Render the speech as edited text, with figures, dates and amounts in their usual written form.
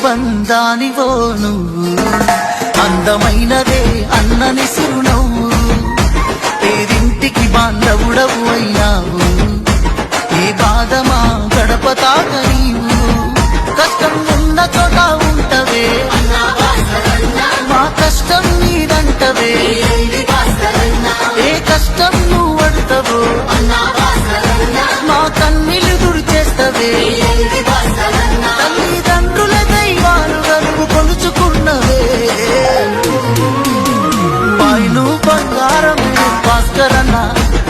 బంధానివో నువ్వు, అందమైనదే అన్నని సిరునవ్వు, పేరింటికి బాంధవుడవు అయినావు, ఏ బాధమా గడప తాక నీవు, కష్టం ఉన్న చోట ఉంటవే మా కష్టం నీదంటవే, ఏ కష్టం నువ్వు అడుతవో మా కన్నీళ్ళు దుడిచేస్తవే, తల్లిదండ్రుల దైవాలుగా నువ్వు కొలుచుకున్నవే, పైను బంగారమే భాస్కరన్న